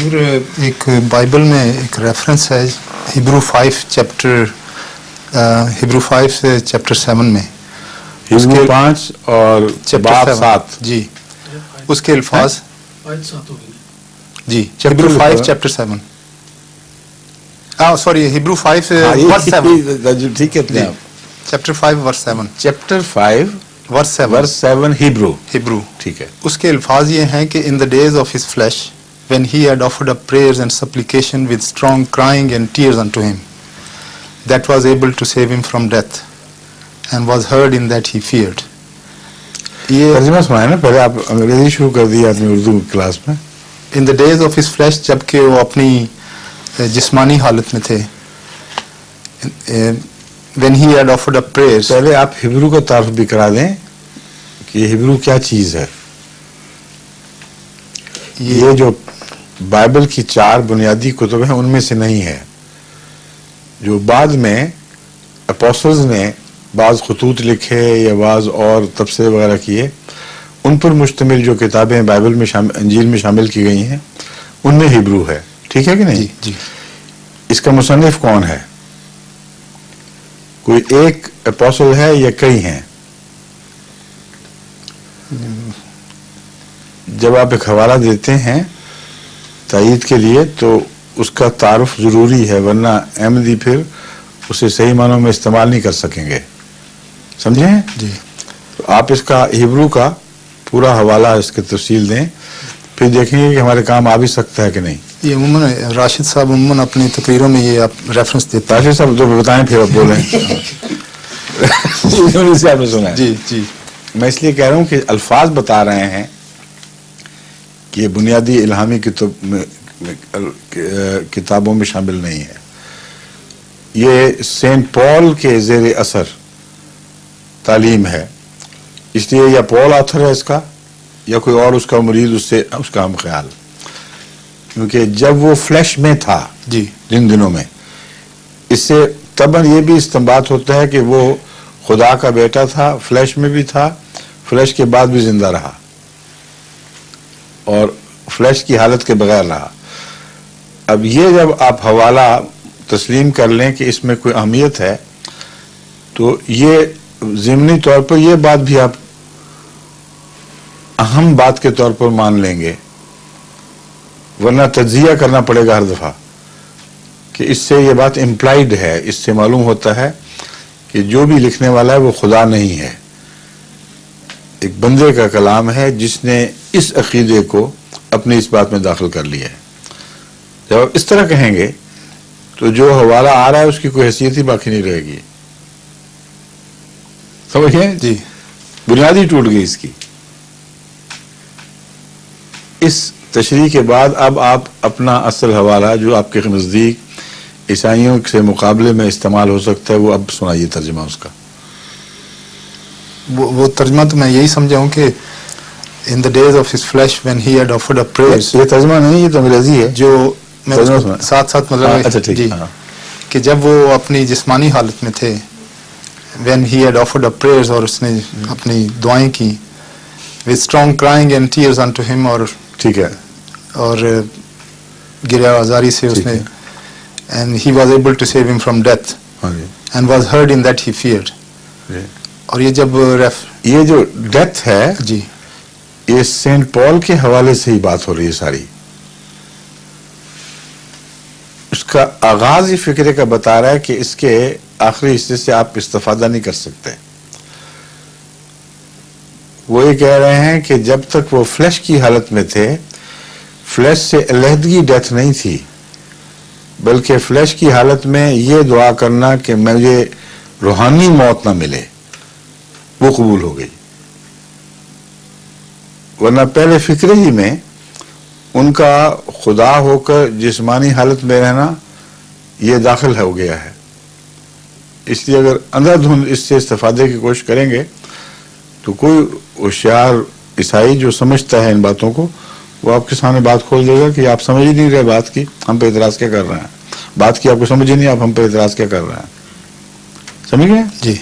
حضور ایک بائبل میں ایک ریفرنس ہے ہیبرو 5 چیپٹر 7 میں، ہیبرو 5 اور باب 7 جی اس کے الفاظ جی ہیبرو 5 چیپٹر 7 سوری ہیبرو 5 ورس 7 ٹھیک ہے چیپٹر 5 ورس 7 چیپٹر 5 ورس 7 ہیبرو ٹھیک ہے. اس کے الفاظ یہ ہیں کہ in the days of his flesh when he had offered up prayers and supplication with strong crying and tears unto him that was able to save him from death and was heard in that he feared. یہ ترجمہ سنائے نا، پہلے آپ انگریزی شروع کر دی آپ نے اردو کلاس میں. in the days of his flesh جبکہ وہ اپنی جسمانی حالت میں تھے، when he had offered up prayers. پہلے آپ ہیبرو کا تعارف بھی کرا دیں کہ یہ ہیبرو کیا چیز ہے. یہ جو بائبل کی 4 بنیادی کتب ہیں ان میں سے نہیں ہے، جو بعد میں اپوسٹلز نے بعض خطوط لکھے یا بعض اور تبصرے وغیرہ کیے، ان پر مشتمل جو کتابیں بائبل میں انجیل میں شامل کی گئی ہیں ان میں ہیبرو ہے. ٹھیک ہے کہ نہیں؟ جی. اس کا مصنف کون ہے؟ کوئی ایک اپوسل ہے یا کئی ہیں؟ جب آپ ایک حوالہ دیتے ہیں تائید کے لیے تو اس کا تعارف ضروری ہے، ورنہ احمدی پھر اسے صحیح معنوں میں استعمال نہیں کر سکیں گے. سمجھے؟ جی. تو آپ اس کا ہیبرو کا پورا حوالہ اس کی تفصیل دیں، پھر دیکھیں گے کہ ہمارے کام آ بھی سکتا ہے کہ نہیں. یہ عموماً راشد صاحب عموماً اپنی تقریروں میں یہ آپ ریفرنس دیتے ہیں. راشد صاحب تو بتائیں پھر آپ بولیں. سے آپ نے سنا ہے. جی. میں اس لیے کہہ رہا ہوں کہ الفاظ بتا رہے ہیں کہ یہ بنیادی الہامی کتابوں میں شامل نہیں ہے. یہ سینٹ پال کے زیر اثر تعلیم ہے، اس لیے یا پال آتھر ہے اس کا یا کوئی اور اس کا مرید اس کا ہم خیال، کیونکہ جب وہ فلیش میں تھا جی جن دنوں میں، اس سے طبعاً یہ بھی استنباط ہوتا ہے کہ وہ خدا کا بیٹا تھا، فلیش میں بھی تھا، فلیش کے بعد بھی زندہ رہا اور فلیش کی حالت کے بغیر رہا. اب یہ جب آپ حوالہ تسلیم کر لیں کہ اس میں کوئی اہمیت ہے تو یہ ضمنی طور پر یہ بات بھی آپ اہم بات کے طور پر مان لیں گے، ورنہ تجزیہ کرنا پڑے گا ہر دفعہ کہ اس سے یہ بات امپلائیڈ ہے. اس سے معلوم ہوتا ہے کہ جو بھی لکھنے والا ہے وہ خدا نہیں ہے، ایک بندے کا کلام ہے جس نے اس عقیدے کو اپنی اس بات میں داخل کر لیا ہے. جب آپ اس طرح کہیں گے تو جو حوالہ آ رہا ہے اس کی کوئی حیثیت ہی باقی نہیں رہے گی. سمجھیں؟ جی. بنیادی ٹوٹ گئی اس کی. اس تشریح کے بعد اب آپ اپنا اصل حوالہ جو آپ کے نزدیک عیسائیوں سے مقابلے میں استعمال ہو سکتا ہے وہ اب سنائیے ترجمہ اس کا. وہ ترجمہ تو میں یہی سمجھا ہوں کہ in the days of his flesh when he had offered up prayers. یہ ترجمہ نہیں، یہ تو انگریزی ہے جو میں ساتھ مطلب اچھا ٹھیک جی کہ جب وہ اپنی جسمانی حالت میں تھے when he had offered up prayers اور اس نے اپنی دعائیں کی with strong crying and tears unto him اور ٹھیک ہے اور گریہ آزاری سے اس نے and he was able to save him from death and was heard in that he feared. اور یہ جب یہ جو ڈیتھ ہے جی یہ سینٹ پال کے حوالے سے ہی بات ہو رہی ہے ساری. اس کا آغاز ہی فکرے کا بتا رہا ہے کہ اس کے آخری حصے سے آپ استفادہ نہیں کر سکتے. وہ یہ کہہ رہے ہیں کہ جب تک وہ فلیش کی حالت میں تھے، فلیش سے علیحدگی ڈیتھ نہیں تھی، بلکہ فلیش کی حالت میں یہ دعا کرنا کہ مجھے روحانی موت نہ ملے وہ قبول ہو گئی. ورنہ پہلے فکرے ہی میں ان کا خدا ہو کر جسمانی حالت میں رہنا یہ داخل ہو گیا ہے. اس لیے اگر اندھا دھند اس سے استفادے کی کوشش کریں گے تو کوئی ہوشیار عیسائی جو سمجھتا ہے ان باتوں کو وہ آپ کے سامنے بات کھول دے گا کہ آپ سمجھ ہی نہیں رہے بات کی، ہم پہ اعتراض کیا کر رہے ہیں. بات کی آپ کو سمجھ ہی نہیں، آپ ہم پہ اعتراض کیا کر رہے ہیں. سمجھ گئے؟ جی.